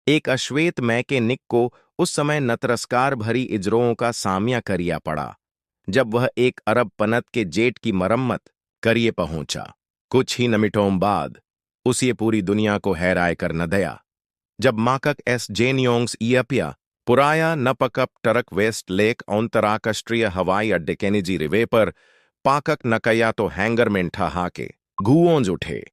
एक अश्वेत मैकेनिक को उस समय नतरस्कार भरी इजरों का सामना करिया पड़ा जब वह 1 अरब पनत के जेट की मरम्मत करिए पहुंचा। कुछ ही मिनटों बाद उसे पूरी दुनिया को हैराय कर न दया जब माकक एस जेनियोंग्स इयपिया पुराया नपकप टरक वेस्ट लेक अंतर्राष्ट्रीय हवाई अड्डे केनिजी रिवे पर पाकक नकया तो हैंगर में ठहा के घुओंज उठे।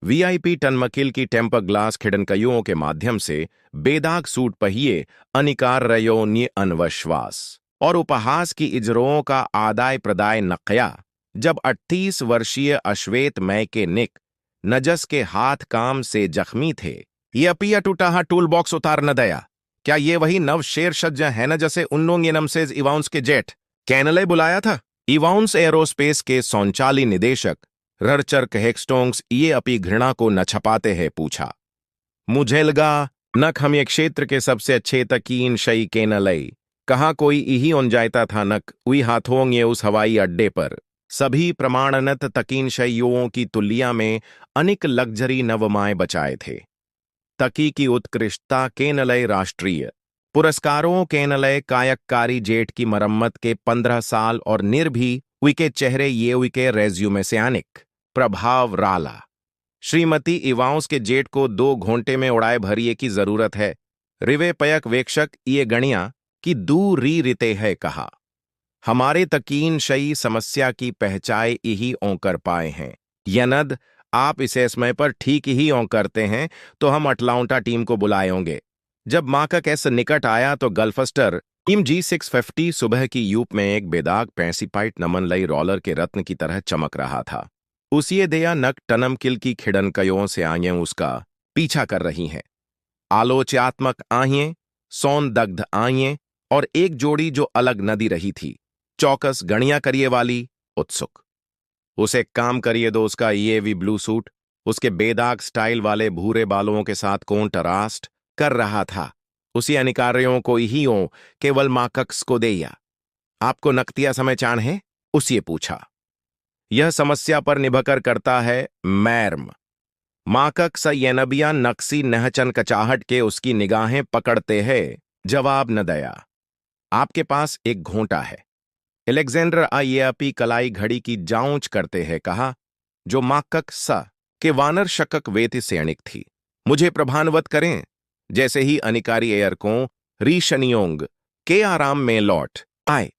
वीआईपी टनमकिल की टेम्पर ग्लास खिड़नकइयों के माध्यम से बेदाग सूट पहिए अनिकार रयोन्य अनवश्वास और उपहास की इजरों का आदाय प्रदाय नकया जब 38 वर्षीय अश्वेत मैकेनिक नजस के हाथ काम से जख्मी थे। ये अपिया टूटा टूल बॉक्स उतार न दया। क्या ये वही नव शेर सज्जा है न जैसे उन्नोंग नमसेज इवाउंस के जेट कैनले बुलाया था। इवाउंस एरोस्पेस के संचाली निदेशक ररचर कहेक्स्टोंग्स ये अपनी घृणा को न छपाते हैं पूछा। मुझे लगा नक हम ये क्षेत्र के सबसे अच्छे तकीन शई केनलई कहाँ कोई यही उन जायता था नक उई हाथों ये उस हवाई अड्डे पर सभी प्रमाणनत तकीन शैयों की तुलना में अनेक लग्जरी नवमाएं बचाए थे। तकी की उत्कृष्टता केनलय राष्ट्रीय पुरस्कारों केनलय कायककारी जेट की मरम्मत के 15 साल और निर्भी उइके चेहरे ये उइके रेज्यूमे से आनिक प्रभाव राला। श्रीमती इवाउंस के जेट को 2 घंटे में उड़ाए भरिए की जरूरत है। रिवे पयक वेक्षक ये गणिया की दूरी रिते है कहा। हमारे तकीन शई समस्या की पहचाए यही ओं कर पाए हैं। यनद आप इसे समय पर ठीक ही ओं करते हैं तो हम अटलांटा टीम को बुलाएंगे। जब माकक ऐसा निकट आया तो गल्फस्टर टीम G650 सुबह की यूप में एक बेदाग पैंसीपाइट नमन लई रोलर के रत्न की तरह चमक रहा था। उसी दया नक टनमकिल की खिड़नकयों से आएं उसका पीछा कर रही हैं। आलोचनात्मक आहिएं, सौंदग्ध आहिएं और एक जोड़ी जो अलग नदी रही थी, चौकस गणिया करिए वाली, उत्सुक। उसे काम करिए दो उसका ईएवी ब्लू सूट उसके बेदाग स्टाइल वाले भूरे बालों के साथ कॉन्ट्रास्ट कर रहा था। उसी अनिकार्यों को ही केवल माकक्स को देया। आपको नक्तिया समय चाण है? उसे पूछा। यह समस्या पर निभकर करता है मैर्म। माकक स येनबिया नक्सी नहचन कचाहट के उसकी निगाहें पकड़ते हैं। जवाब न दया। आपके पास एक घोंटा है। एलेक्जेंडर आईएपी कलाई घड़ी की जांच करते हैं कहा, जो माकक स के वानर शकक वेति सैनिक थी। मुझे प्रभानवत करें। जैसे ही अनिकारी एयरकों रीशनियोंग के आराम में लौट आए,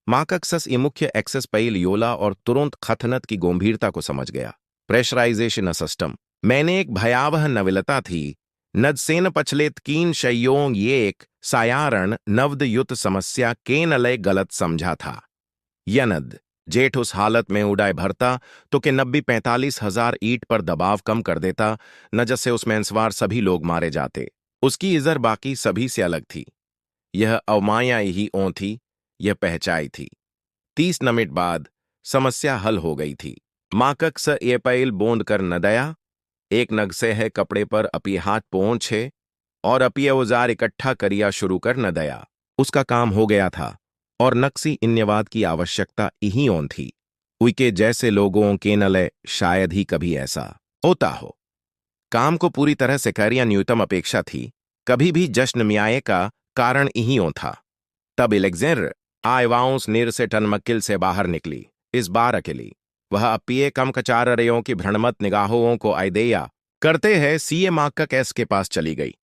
माकक सस ये मुख्य एक्सेस पैल योला और तुरंत खतनत की गंभीरता को समझ गया। प्रेशराइजेशन सिस्टम मैंने एक भयावह नविलता थी। नदसेन पछलेत कीन शयोंग ये एक सायारण नवद युत समस्या के नलय गलत समझा था। यनद जेठ उस हालत में उड़ाए भरता तो के 90-45 हजार ईट पर दबाव कम कर देता न जैसे उसमें सवार सभी लोग मारे जाते। उसकी इजर बाकी सभी से अलग थी। यह अवमाया ही ओं थी, यह पहचाई थी। 30 मिनट बाद समस्या हल हो गई थी। माकक स ये पैल बोंद कर न दया। एक नग से है कपड़े पर अपी हाथ पहुंचे और अपी औजार इकट्ठा करिया शुरू कर न दया। उसका काम हो गया था और नक्सी इन्यवाद की आवश्यकता यही ओन थी। उइके जैसे लोगों के नलय शायद ही कभी ऐसा होता हो। काम को पूरी तरह से कर या न्यूनतम अपेक्षा थी, कभी भी जश्न म्याए का कारण यही ओं था। तब एलेक्जेंडर आइवाउंस निर से टनमकिल से बाहर निकली, इस बार अकेली। वह अपिए कम कचार रयों की भ्रमत निगाहों को आयदेया करते हैं सीए माकक एस के पास चली गई।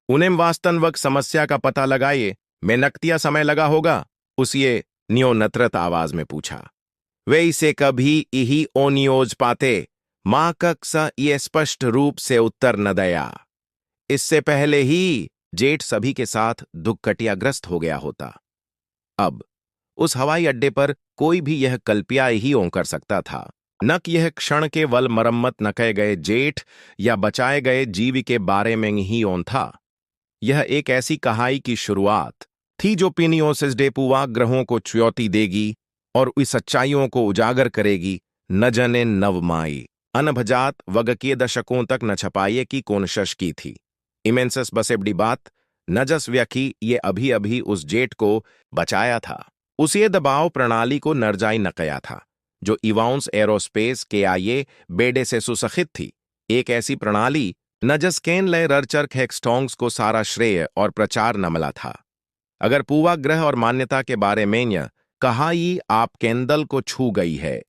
उन्हें वास्तव समस्या का पता लगाइए, मैं नक्तिया समय लगा होगा, उसे न्योनत्रत आवाज में पूछा। वे इसे कभी यही ओनियोज पाते। माकक सा ये स्पष्ट रूप से उत्तर न दया। इससे पहले ही जेठ सभी के साथ दुखकटियाग्रस्त हो गया होता। अब उस हवाई अड्डे पर कोई भी यह कल्पिया ही ओं कर सकता था, न कि यह क्षण के वल मरम्मत न कहे गए जेठ या बचाए गए जीव के बारे में ही ओं था। यह एक ऐसी कहाई की शुरुआत थी जो पिनियोसिस डेपुआ ग्रहों को च्योति देगी और उस सच्चाइयों को उजागर करेगी। न जने नवमाई अनभजात वगकीय दशकों तक न छपाइए की कोनशश की थी। इमेंसस बसेबडी बात नजस व्यखी ये अभी अभी उस जेट को बचाया था। उसे दबाव प्रणाली को नरजाई न कया था जो इवाउंस एरोस्पेस के आये बेडे से सुसखित थी। एक ऐसी प्रणाली नजस्केन लय ररचर्क हेक्सटोंग्स को सारा श्रेय और प्रचार न मिला था। अगर पूर्वाग्रह और मान्यता के बारे में यह कहाई आप केंदल को छू गई है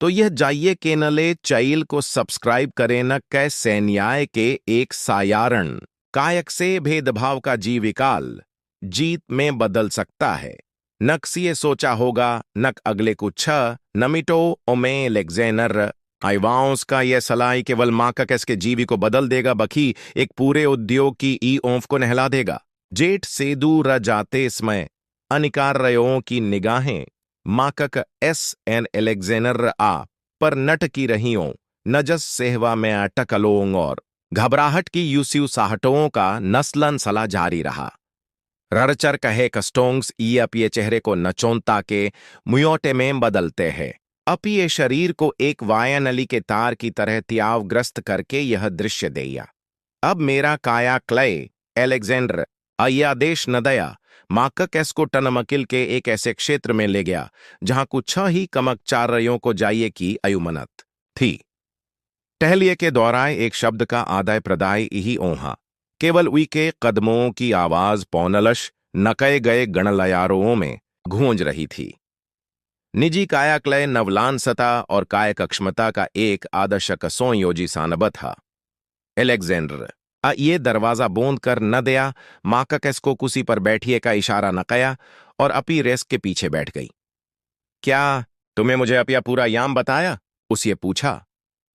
तो यह जाइए केनले चैल को सब्सक्राइब करें न कै सैन्याय के एक सायारण कायक से भेदभाव का जीविकाल जीत में बदल सकता है। नक्सिए सोचा होगा नक अगले कुछ नमिटो ओमे लेग्जेनर आइवाओंस का यह सलाई केवल माकक इसके जीवी को बदल देगा बखी एक पूरे उद्योग की ई ओंफ को नहला देगा। जेठ से दूर जाते समय अनिकार रयों की निगाहें माकक एस एन एलेक्जेनर आ पर नट की रहियों नजस सेहवा में अटकलों और घबराहट की यूसियु साहटों का नस्लन सला जारी रहा। ररचर कहे कस्टोंग्स ये अपने चेहरे को नचोंता के मुयोटे में बदलते हैं। अपने शरीर को एक वायानली के तार की तरह त्यावग्रस्त करके यह दृश्य देया। अब मेरा काया क्लय एलेक्जेंडर अयादेश नदया माकक एस को टनमकिल के एक ऐसे क्षेत्र में ले गया जहां कुछ ही कमक चार रयों को जाइए की अयुमनत थी। टहलिए के दौरान एक शब्द का आदाय प्रदाय ही ओहा केवल उई के कदमों की आवाज पौनलश नकए गए गणलयारों में गूंज रही थी। निजी कायाक्लय नवलानसता और कायक अक्षमता का एक आदर्शक संयोजी सानब था। एलेक्जेंडर ये दरवाजा बूंद कर न दया माकक को कुर्सी पर बैठिए का इशारा न कया और अपी रेस्क के पीछे बैठ गई। क्या तुम्हें मुझे अपिया पूरा याम बताया? उसे पूछा।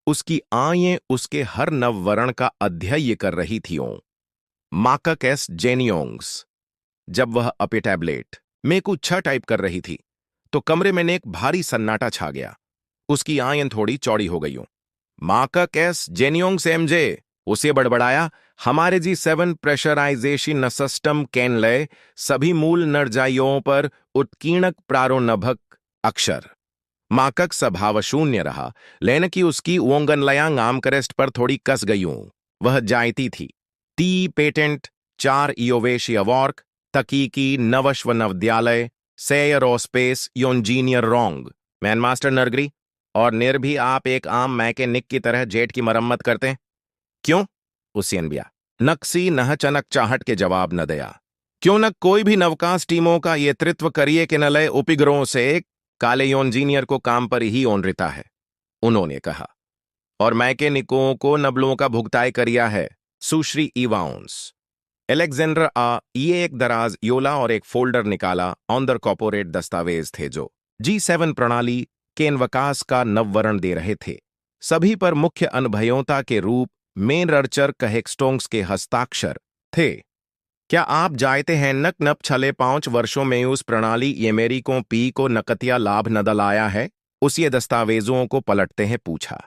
उसकी आंखें उसके हर नववर्ण का अध्यय कर रही थीं। माकक एस जेनियोंग्स जब वह अपे टैबलेट में कुछ छह टाइप कर रही थी तो कमरे में एक भारी सन्नाटा छा गया। उसकी आंखें थोड़ी चौड़ी हो गईं। माकक एस जेनियोंग्स एमजे उसे बड़बड़ाया। हमारे जी7 प्रेशराइजेशन सिस्टम केनलय सभी मूल नरजाइयों पर उत्कीर्णक प्रारोनभक अक्षर। माकक स्वभाव शून्य रहा लेन की उसकी ओंगनलयांग आमकरेस्ट पर थोड़ी कस गईं। वह जायती थी। ती पेटेंट 4 इयोवेशी अवॉर्क तकीकी नवश्व नवद्यालय सेयरोस्पेस इंजीनियर रोंग मैनमास्टर नरगरी और भी आप एक आम मैकेनिक की तरह जेट की मरम्मत करते हैं क्यों? उसियनबिया नक्सी नहचनक चाहट के जवाब न दया। क्यों न कोई भी नवकाश टीमों का नेतृत्व करिए कि न लय उपग्रहों से काले इंजीनियर को काम पर ही ओनरिता है, उन्होंने कहा। और मैकेनिकों को नबलों का भुगताई करिया है सुश्री इवाउंस। एलेक्जेंडर ये एक दराज योला और एक फोल्डर निकाला। ऑनर कॉर्पोरेट दस्तावेज थे जो जी7 प्रणाली के इनवकास का नववरण दे रहे थे। सभी पर मुख्य अनुभयोता के रूप में ररचर कहेक्सटोंग्स के हस्ताक्षर थे। क्या आप जानते हैं नक नप छले 5 वर्षों में उस प्रणाली ये मेरी को पी को नकतिया लाभ नदल आया है? उसी दस्तावेजों को पलटते हैं पूछा।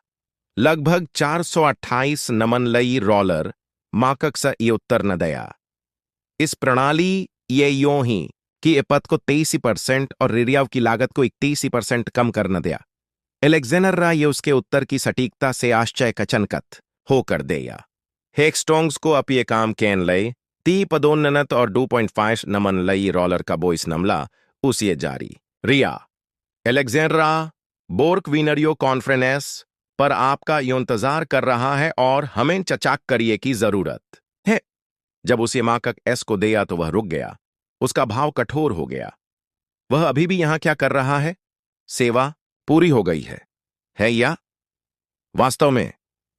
लगभग 428 नमनलई रॉलर माकक सा ये उत्तर न दया। इस प्रणाली ये यों ही कि पद को 23% और रिरियाव की लागत को 31% कम कर न दिया। एलेक्जेंडर रा ये उसके उत्तर की सटीकता से आश्चर्यचकित होकर देया। हेक्सटोंग्स को अब ये काम कैन लय 3 पदोन्नत और 2.5 नमन लई रॉलर का बोइस नमला उसे जारी रिया। एलेक्जेंड्रा बोर्क वीनरियो कॉन्फ्रेंस पर आपका इंतजार कर रहा है और हमें चचाक करिए की जरूरत है। जब उसे माकक एस को दिया तो वह रुक गया। उसका भाव कठोर हो गया। वह अभी भी यहां क्या कर रहा है? सेवा पूरी हो गई है या? वास्तव में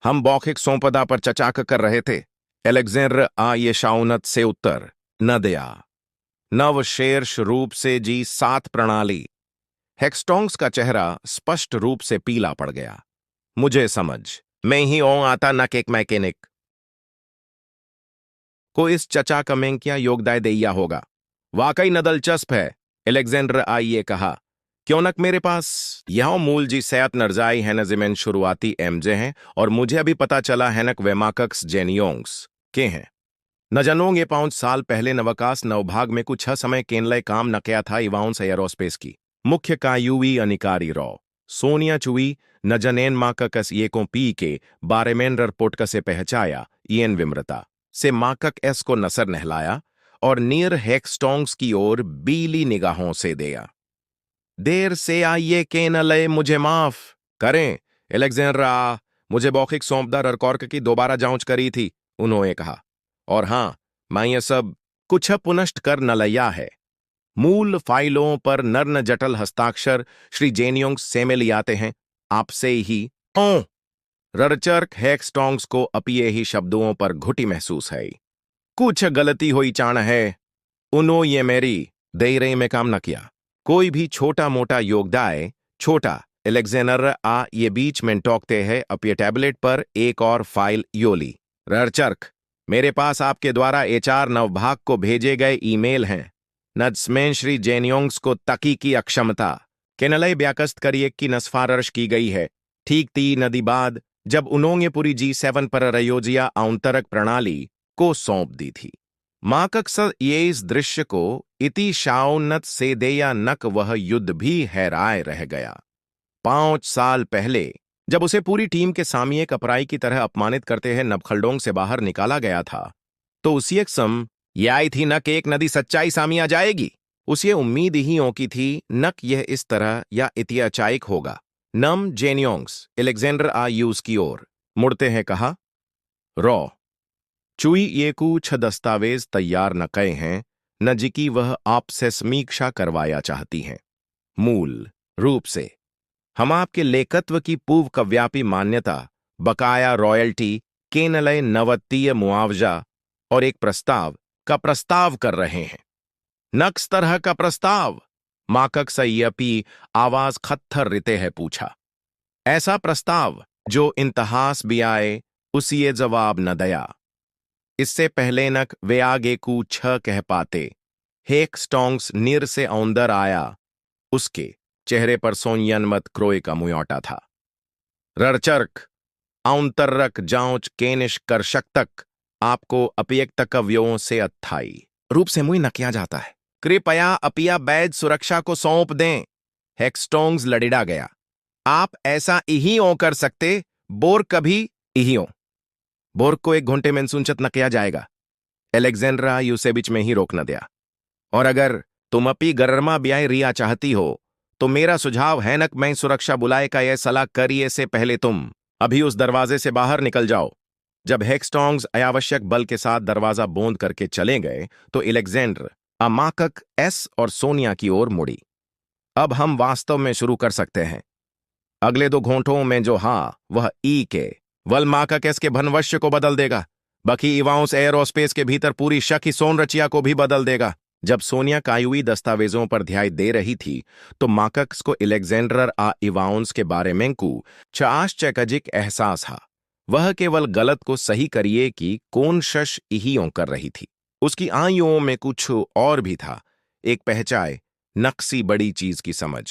हम बौखिक संपदा पर चचाक कर रहे थे। एलेक्जेंडर ये शाउनत से उत्तर न दिया। नवशेर्ष रूप से जी7 प्रणाली। हेक्सटोंग्स का चेहरा स्पष्ट रूप से पीला पड़ गया। मुझे समझ मैं ही आता न एक मैकेनिक को इस चचाक में क्या योगदान दिया होगा। वाकई न दिलचस्प है। एलेक्जेंडर आइए कहा। क्यों नक मेरे पास यह मूल जी सैत नरजाई है नजिमेन शुरुआती एमजे हैं और मुझे अभी पता चला है नक वेमाकक्स जेनियोंग्स के हैं। न जनोंग ये 5 साल पहले नवकाश नवभाग में कुछ समय केनलय काम न किया था इवाउंस एयरोस्पेस की मुख्य कायूवी अनिकारी रॉ सोनिया चुई न जनेन माककस ये को पी के बारे में रपोर्ट से पहचाया ईएन विम्रता से माकक एस को नसर नहलाया और नीर हेक्सटोंग्स की ओर बीली निगाहों से दिया। देर से आइए केनलय मुझे माफ करें एलेक्जेंड्रा मुझे बौखिक सौंपदार ररकॉर्क की दोबारा जांच करी थी, उन्होंने कहा। और हां, मैं ये सब कुछ पुनश्च कर न लिया है। मूल फाइलों पर नर्न जटल हस्ताक्षर श्री जेनियोंग से में लियाते हैं, आपसे ही। ओ ररचर्क हैक्सटोंग्स को अपिए ही शब्दों पर घुटी महसूस है। कुछ गलती हुई चाण है, उनो ये मेरी दे रही में काम न किया। कोई भी छोटा मोटा योगदाय छोटा एलेक्जेंडर आ ये बीच में टोकते हैं अपने टैबलेट पर एक और फाइल योली। ररचर्क, मेरे पास आपके द्वारा एचआर नवभाग को भेजे गए ईमेल हैं। नज्में श्री जेनियोंग्स को तकी की अक्षमता केनलय ब्याकस्त करिए की नस्फारश की गई है। ठीक 3 नदी बाद जब उन्होंने पूरी G7 पर रयोजिया आंतरक प्रणाली को सौंप दी थी। माकक्सर ये इस दृश्य को इति शाउन्नत से देया नक वह युद्ध भी हैराए रह गया। 5 साल पहले जब उसे पूरी टीम के सामने एक अपराई की तरह अपमानित करते हैं नबखलडोंग से बाहर निकाला गया था, तो उसी एक सम ये आई थी नक एक नदी सच्चाई सामी आ जाएगी। उसे उम्मीद ही ओकी थी नक यह इस तरह या इतियाचाइक होगा। नम जेनियोंग्स एलेक्जेंडर आयूस की ओर मुड़ते हैं, कहा, रॉ चुई ये कुछ दस्तावेज तैयार न कए हैं, न जिकी वह आपसे समीक्षा करवाया चाहती हैं। मूल रूप से हम आपके लेखत्व की पूर्व कव्यापी मान्यता, बकाया रॉयल्टी, केनलय नवत्तीय मुआवजा और एक प्रस्ताव का प्रस्ताव कर रहे हैं। नक्स तरह का प्रस्ताव? माकक सैयपी आवाज खत्थर रिते है पूछा। ऐसा प्रस्ताव जो इंतहास भी आए, उसी ये जवाब न दया। इससे पहले नक वे आगे कू छ कह पाते, हैक्सटोंग्स निर से औंदर आया। उसके चेहरे पर सोनियनमत क्रोए का मुयोटा था। ररचर्क, औंतर्रक जांच केनिश कर तक आपको अपियक्त कव्यों से अत्थाई रूप से मुई न किया जाता है। कृपया अपिया बैज सुरक्षा को सौंप दें। हैक्सटोंग्स लड़िड़ा गया। आप ऐसा इहियों कर सकते, बोर कभी इहियों। बोर को 1 घंटे में सुनचत न किया जाएगा। एलेक्जेंड्रा यूसेबिच में ही रोक न दिया। और अगर तुम अपी गरमा ब्याह रिया चाहती हो, तो मेरा सुझाव है नक मैं सुरक्षा बुलाए का यह सलाह करिए से पहले तुम अभी उस दरवाजे से बाहर निकल जाओ। जब हैक्सटोंग्स अनावश्यक बल के साथ दरवाजा बोंद करके चले गए, तो एलेक्जेंडर अमाकक एस और सोनिया की ओर मुड़ी। अब हम वास्तव में शुरू कर सकते हैं। अगले 2 घंटों में जो वह ई के वल माकक एस के भनवश्य को बदल देगा। बकी इवाउंस एयरोस्पेस के भीतर पूरी शक सोन रचिया को भी बदल देगा। जब सोनिया कायुई दस्तावेजों पर ध्यान दे रही थी, तो माकक्स को एलेक्जेंडर आ इवाउंस के बारे में आश्चर्यजनक एहसास हा। वह केवल गलत को सही करिए कि कौन शश इहियों कर रही थी। उसकी आंखों में कुछ और भी था, एक पहचाए नक्सी बड़ी चीज की समझ।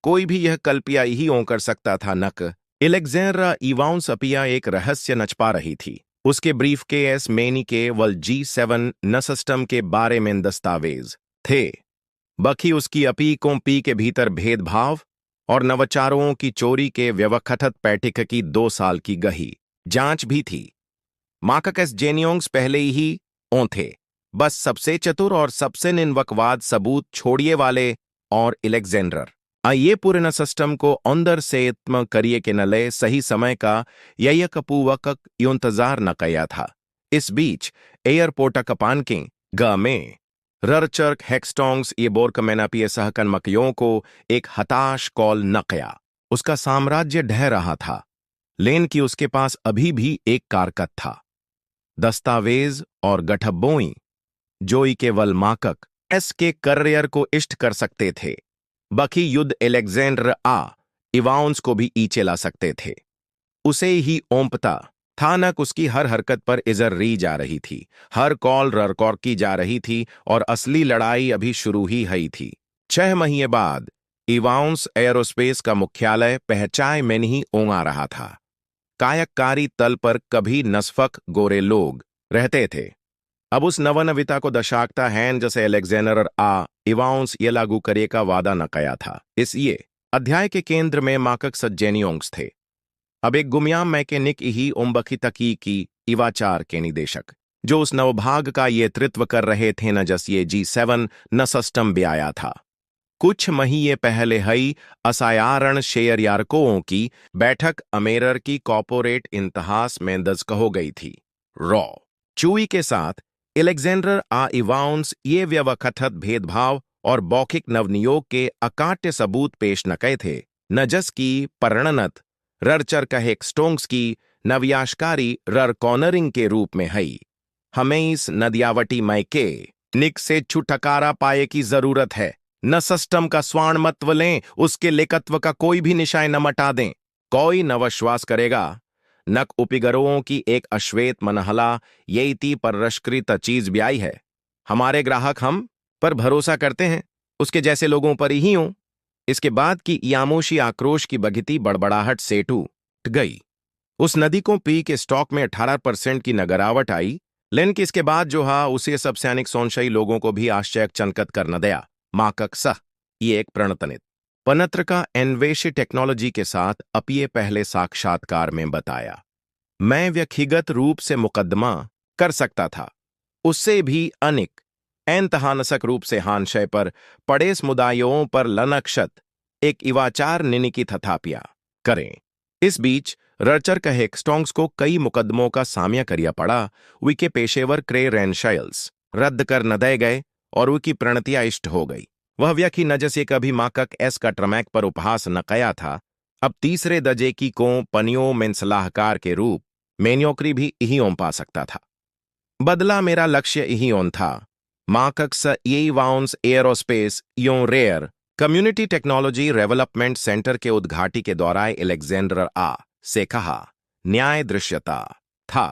कोई भी यह कल्पिया इहियों कर सकता था नक एलेक्जेंड्रा इवाउंस अपिया एक रहस्य नचपा रही थी। उसके ब्रीफ केस मेनी के वल G7 न सिस्टम के बारे में दस्तावेज थे। बखी उसकी अपी कोंपी के भीतर भेदभाव और नवचारों की चोरी के व्यवखठत पैटिक की 2 साल की गही जांच भी थी। माककस जेनियोंग्स पहले ही थे, बस सबसे चतुर और सबसे निन्वकवाद सबूत छोड़िए वाले। और एलेक्जेंडर ये पूर्ण सिस्टम को अंदर से इत्म करिए के नले सही समय का यह कपूवक इंतजार न कया था। इस बीच एयरपोर्ट कपान के ग में ररचर्क हैक्सटोंग्स ये बोर्क मेनापिय सहकन मकयों को एक हताश कॉल न कया। उसका साम्राज्य ढह रहा था, लेन की उसके पास अभी भी एक कारकत था, दस्तावेज और गठब्बोई जोई केवल माकक एस के करियर को इष्ट कर सकते थे। बखी युद्ध एलेक्जेंडर इवाउंस को भी ईचे ला सकते थे। उसे ही ओंपता था नक उसकी हर हरकत पर इजर री जा रही थी, हर कॉल ररकॉर की जा रही थी, और असली लड़ाई अभी शुरू ही हुई थी। 6 महीने बाद इवाउंस एयरोस्पेस का मुख्यालय पहचाए में नहीं ओंगा रहा था। कायककारी तल पर कभी नस्फक गोरे लोग रहते थे, अब उस नवनविता को दशाकता हैन जैसे एलेक्जेंडर इवाउंस ये लागू करे का वादा न कया था। इसलिए अध्याय के केंद्र में माकक जेनियोंग्स थे। अब एक गुमयाम मैकेनिक ही उम्बकी तकी की इवाचार के निदेशक, जो उस नवभाग का ये नेतृत्व कर रहे थे न जस ये G7 न सिस्टम भी आया था। कुछ महीने पहले हई असायारण शेयरयारकों की बैठक अमेरर की कॉर्पोरेट इंतहास में दर्ज हो गई थी। रॉ चुई के साथ एलेक्जेंडर इवाउंस ये व्यवकथित भेदभाव और मौखिक नवनियोग के अकाट्य सबूत पेश न कए थे, नजस की परिणत ररचर कहेक स्टोंग्स की नव्याशकारी रर कॉर्नरिंग के रूप में हई। हमें इस नदियावटी मैके निक से छुटकारा पाए की जरूरत है। न सिस्टम का स्वाणमत्व लें, उसके लेखत्व का कोई भी निशान न मटा दें। कोई न विश्वास करेगा। नक उपिगरों की एक अश्वेत मनहला ये इति पररष्कृत चीज ब्याई है। हमारे ग्राहक हम पर भरोसा करते हैं, उसके जैसे लोगों पर ही हों। इसके बाद की यामोशी आक्रोश की बघिती बड़बड़ाहट से टूट गई। उस नदी को पी के स्टॉक में 18% की नगरावट आई, लेकिन कि इसके बाद जो हा उसे सब सैनिक सौंशई लोगों को भी आश्चर्यचकित कर न दया। माकक सह ये एक प्रणतनित पनत्र का एनवेशी टेक्नोलॉजी के साथ अपने पहले साक्षात्कार में बताया। मैं व्यक्तिगत रूप से मुकदमा कर सकता था, उससे भी अनिक एंतहानसक रूप से हानशय पर पड़े समुदायों पर लनक्षत एक इवाचार निनिकी थथापिया करें। इस बीच रर्चर कहे स्टोंग्स को कई मुकदमों का सामना करिया पड़ा। उनके पेशेवर क्रे रेनशाइल्स रद्द कर न दे गए और उनकी प्रणतिया इष्ट हो गई। वह व्यक्ति न जैसे कभी माकक एस का ट्रमैक पर उपहास न कया था, अब तीसरे दर्जे की को पनियों में सलाहकार के रूप में नौकरी भी यही ओम पा सकता था। बदला मेरा लक्ष्य यही ओन था। माकक स ये वाउंस एयरोस्पेस यों रेयर कम्युनिटी टेक्नोलॉजी डेवलपमेंट सेंटर के उद्घाटी के दौरान एलेक्जेंडर से कहा, न्याय दृश्यता था।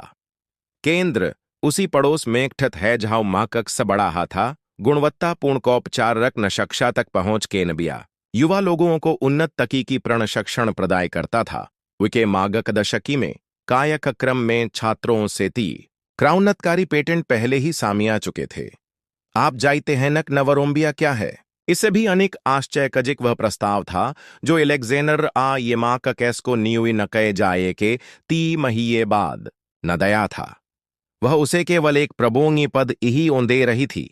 केंद्र उसी पड़ोस में ठत है जहां माकक स बड़ा था। गुणवत्तापूर्ण कौपचारक नशक्षा तक पहुंच के नबिया युवा लोगों को उन्नत तकीकी प्रणशिक्षण प्रदाय करता था। विके मागक दशकी में कायक्रम में छात्रों से क्राउन्नतकारी पेटेंट पहले ही सामिया चुके थे। आप जानते हैं नक नवरोम्बिया क्या है? इससे भी अनेक आश्चर्यजनक वह प्रस्ताव था जो एलेक्जेंडर ये माककेस को न्यूई न कहे जाए के 3 महीने बाद न दया था। वह उसे केवल एक प्रबोंगी पद ही ओंदे रही थी,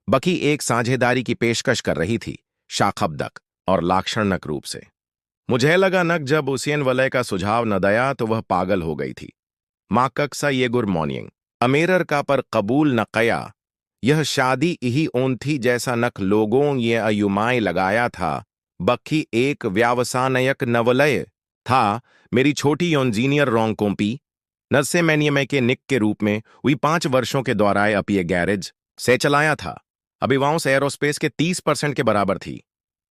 बकी एक साझेदारी की पेशकश कर रही थी, शाखबदक और लाक्षणिक रूप से। मुझे लगा नक जब उसियन वलय का सुझाव न दया तो वह पागल हो गई थी। माकक सा ये गुड मॉर्निंग अमेरर का पर कबूल न कया। यह शादी ही ओन थी जैसा नक लोगों ये अयुमाएं लगाया था। बक्खी एक व्यावसायिक नवलय था। मेरी छोटी इंजीनियर रोंग कोम्पी नस्से मैनियमे के निक के रूप में हुई 5 वर्षों के दौरान अपने गैरेज से चलाया था। अभिवांस एरोस्पेस के 30% के बराबर थी।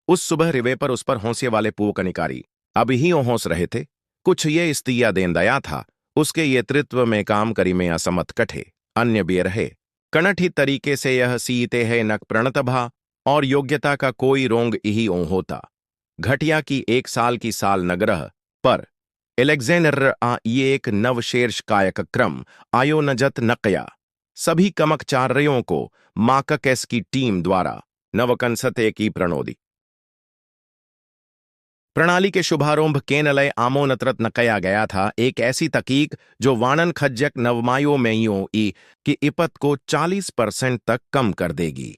उस सुबह रिवे पर उस पर हौंसे वाले पूकनिकारी अब ही हौंस रहे थे। कुछ ये इस्तिया देन दया था। उसके ये तृत्व में काम करी में असमत कठे अन्य भी रहे कणठ ही तरीके से यह सीते है नक प्रणतभा और योग्यता का कोई रोंग यही ओ होता। घटिया की 1 साल की साल नगरह पर एलेक्जेंडर ये एक नवशेर्ष कायक्रम आयोनजत नकया। सभी कमकचार्यों को माककेस की टीम द्वारा नवकंसते की प्रणोदी प्रणाली के शुभारंभ केनलय आमोनत्रत न कया गया था। एक ऐसी तकीक जो वाणन खज्जक नवमायोमेयों की इपत को 40% तक कम कर देगी।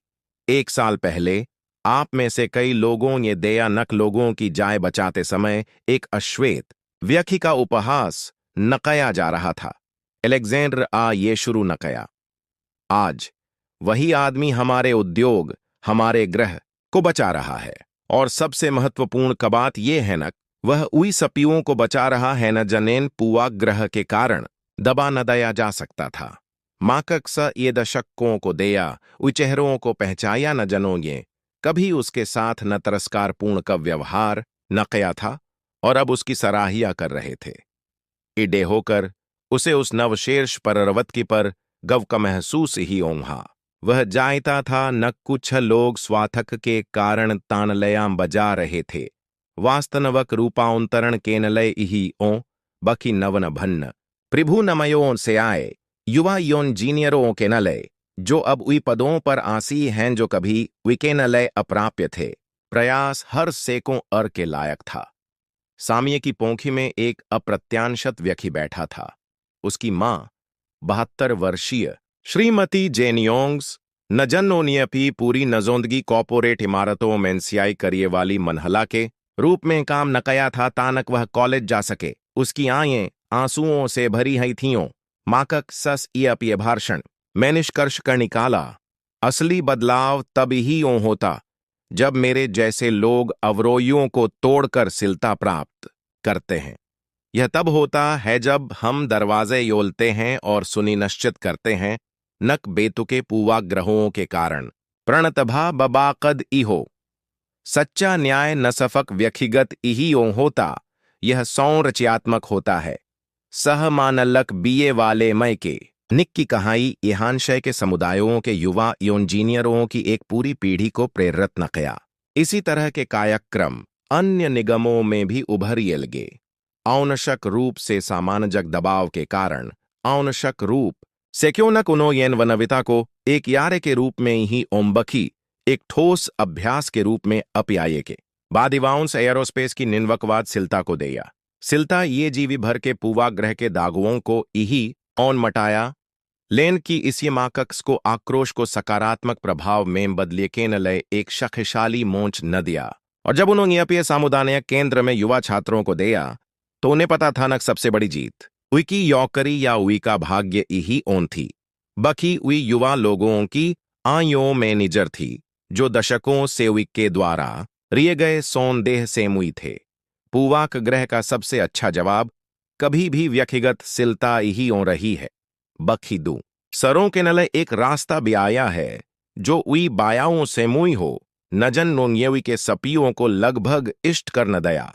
1 साल पहले आप में से कई लोगों ये दया नक लोगों की जाय बचाते समय एक अश्वेत व्यक्ति का उपहास न कया जा रहा था। एलेक्जेंडर ये शुरू न कया। आज वही आदमी हमारे उद्योग हमारे ग्रह को बचा रहा है, और सबसे महत्वपूर्ण बात यह है न वह उई सपियों को बचा रहा है न जनेन पुआ ग्रह के कारण दबा न दया जा सकता था। माकक स ये दशकों को दया उई चेहरों को पहचाया न जनों ये कभी उसके साथ न तिरस्कारपूर्ण का व्यवहार न किया था और अब उसकी सराहिया कर रहे थे। इडे होकर उसे उस नवशेर्ष पररवत की पर गव का महसूस ही ओंहा। वह जायता था न कुछ लोग स्वाथक के कारण तानलयां बजा रहे थे। वास्तनवक रूपांतरण केनलय ही ओ बखी नवन भन्न प्रभु नमयों से आए युवा योन जीनियरों के नलय जो अब उई पदों पर आसी हैं जो कभी विके नलय अप्राप्य थे। प्रयास हर सेकों अर के लायक था। सामये की पोंखी में एक अप्रत्याशत व्यक्ति बैठा था। उसकी मां 72 वर्षीय श्रीमती जेनियोंग्स नजन ओनियपी पूरी नजोंदगी कॉर्पोरेट इमारतों में एनसीआई करिए वाली मनहला के रूप में काम न कया था तानक वह कॉलेज जा सके। उसकी आंखें आंसुओं से भरी हई थियों। माकक सस ये भाषण मैं निष्कर्ष कर निकाला, असली बदलाव तब ही होता जब मेरे जैसे लोग अवरोहियों को तोड़कर सिलता प्राप्त करते हैं। यह तब होता है जब हम दरवाजे योलते हैं और सुनिश्चित करते हैं नक बेतुके पूर्वाग्रहों के कारण प्रणतभा बबाकद इहो। सच्चा न्याय न सफक व्यक्तिगत इहियों होता, यह संरचयात्मक होता है। सहमानलक बीए वाले मय के निक की कहानी यहानशय के समुदायों के युवा इंजीनियरों की एक पूरी पीढ़ी को प्रेरित न किया। इसी तरह के कार्यक्रम अन्य निगमों में भी उभरिए लगे। आवश्यक रूप से सामाजिक दबाव के कारण आवश्यक रूप से क्यों न कुनोयन वनविता को एक यारे के रूप में ही ओम्बकी एक ठोस अभ्यास के रूप में अपयाये के बाद इवाउंस एयरोस्पेस की निन्वकवाद सिलता को दिया। सिलता ये जीवी भर के पूर्वाग्रह के दागुओं को इही ऑन मटाया। लेन की इसी माकक्स को आक्रोश को सकारात्मक प्रभाव में बदले के न लय एक शक्तिशाली मोंच न दिया। और जब उन्होंने अपने सामुदायिक केंद्र में युवा छात्रों को दिया तो उन्हें पता था न सबसे बड़ी जीत उइकी यौकरी या उई का भाग्य ही ओन थी। बखी उई युवा लोगों की आयों में निजर थी जो दशकों से उई के द्वारा रिए गए सौंदेह से मुई थे। पूवाक ग्रह का सबसे अच्छा जवाब कभी भी व्यक्तिगत सिलता ही हो रही है। बखी दू सरों के नले एक रास्ता भी आया है जो उई बायाओं से मुई हो। नजन नोंगेवी के सपियों को लगभग इष्ट कर न दया।